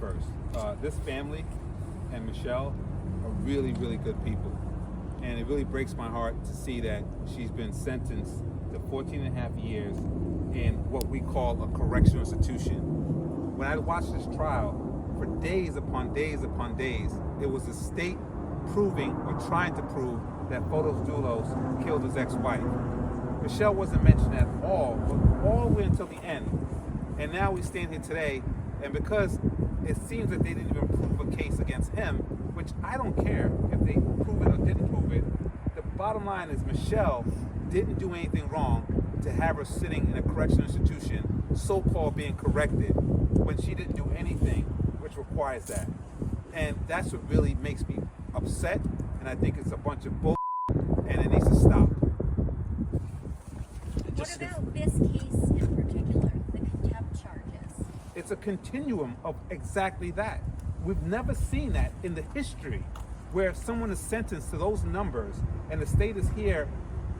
first. This family and Michelle are really, really good people. And it really breaks my heart to see that she's been sentenced to 14 and a half years in what we call a correctional institution. When I watched this trial, for days upon days upon days, it was the state proving or trying to prove that Dulos killed his ex-wife. Michelle wasn't mentioned at all, but all the way until the end. And now we stand here today, and because it seems that they didn't even prove a case against him, which I don't care if they prove it or didn't prove it, the bottom line is Michelle didn't do anything wrong to have her sitting in a correctional institution, so-called being corrected, when she didn't do anything which requires that. And that's what really makes me upset, and I think it's a bunch of bull, and it needs to stop. What about this case in particular, the contempt charges? It's a continuum of exactly that. We've never seen that in the history where someone is sentenced to those numbers, and the state is here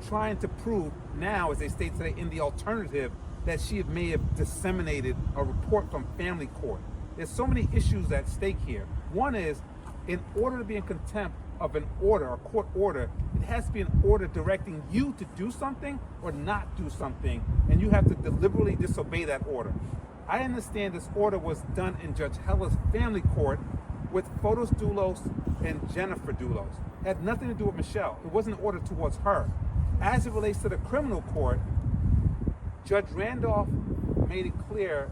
trying to prove now, as they state today, in the alternative, that she may have disseminated a report from family court. There's so many issues at stake here. One is, in order to be in contempt of an order, a court order, it has to be an order directing you to do something or not do something, and you have to deliberately disobey that order. I understand this order was done in Judge Heller's family court with Dulos and Jennifer Dulos. It had nothing to do with Michelle. It wasn't an order towards her. As it relates to the criminal court, Judge Randolph made it clear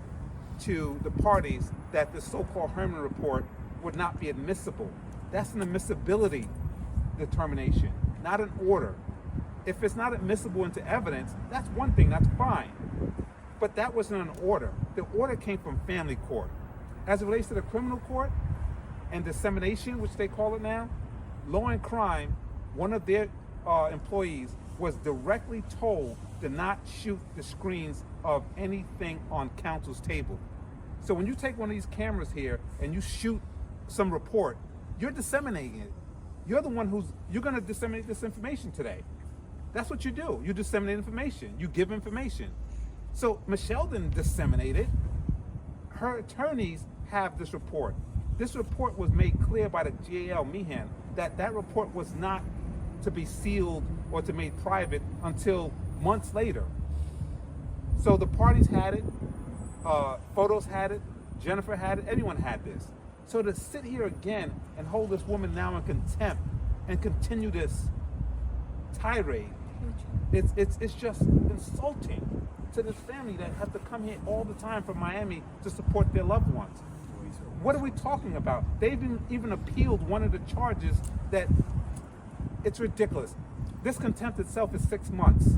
to the parties that the so-called Herman report would not be admissible. That's an admissibility determination, not an order. If it's not admissible into evidence, that's one thing, that's fine. But that wasn't an order. The order came from family court. As it relates to the criminal court and dissemination, which they call it now, Law and Crime, one of their employees was directly told to not shoot the screens of anything on counsel's table. So when you take one of these cameras here and you shoot some report, you're disseminating it. You're the one you're gonna disseminate this information today. That's what you do. You disseminate information. You give information. So Michelle didn't disseminate it. Her attorneys have this report. This report was made clear by the GAL Meehan that report was not to be sealed or to be made private until months later. So the parties had it, Photos had it, Jennifer had it, everyone had this. So to sit here again and hold this woman now in contempt and continue this tirade, it's just insulting to this family that have to come here all the time from Miami to support their loved ones. What are we talking about? They've even appealed one of the charges that it's ridiculous. This contempt itself is 6 months.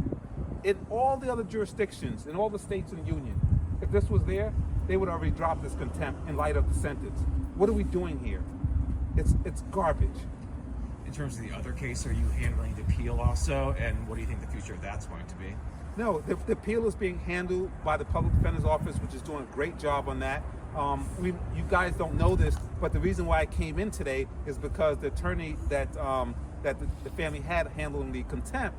In all the other jurisdictions, in all the states in the union, if this was there, they would already drop this contempt in light of the sentence. What are we doing here? It's garbage. In terms of the other case, are you handling the appeal also? And what do you think the future of that's going to be? No, the appeal is being handled by the Public Defender's Office, which is doing a great job on that. You guys don't know this, but the reason why I came in today is because the attorney that the family had handling the contempt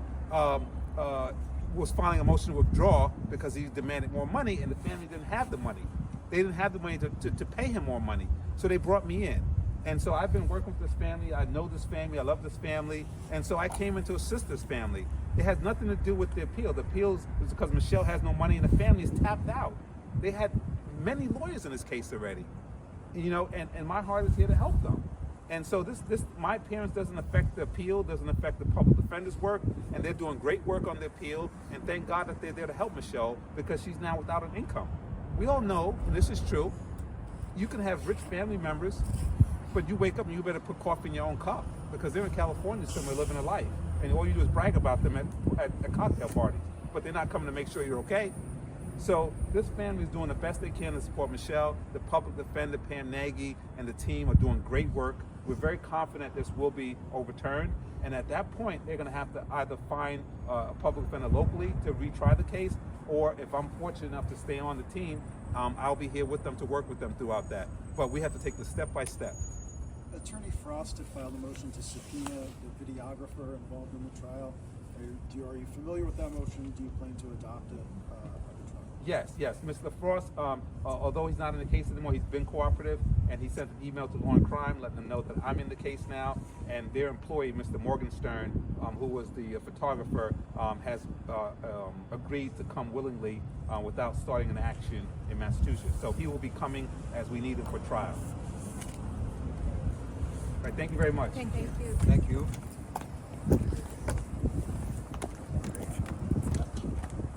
was filing a motion to withdraw because he demanded more money, and the family didn't have the money. They didn't have the money to pay him more money, so they brought me in. And so I've been working with this family. I know this family. I love this family. And so I came in to assist this family. It has nothing to do with the appeal. The appeal is because Michelle has no money and the family is tapped out. They had many lawyers in this case already, and my heart is here to help them. And so this my appearance doesn't affect the appeal, doesn't affect the public defender's work, and they're doing great work on the appeal. And thank God that they're there to help Michelle because she's now without an income. We all know, and this is true, you can have rich family members, but you wake up and you better put coffee in your own cup because they're in California somewhere living a life. And all you do is brag about them at cocktail parties, but they're not coming to make sure you're okay. So this family is doing the best they can to support Michelle. The public defender, Pam Nagy, and the team are doing great work. We're very confident this will be overturned. And at that point, they're going to have to either find a public defender locally to retry the case, or if I'm fortunate enough to stay on the team, I'll be here with them to work with them throughout that. But we have to take this step by step. Attorney Frost had filed a motion to subpoena the videographer involved in the trial. Are you familiar with that motion? Do you plan to adopt it at the trial? Yes, yes. Mr. Frost, although he's not in the case anymore, he's been cooperative, and he sent an email to Law and Crime letting them know that I'm in the case now, and their employee, Mr. Morgenstern, who was the photographer, has agreed to come willingly without starting an action in Massachusetts. So he will be coming as we need him for trial. All right, thank you very much. Thank you. Thank you.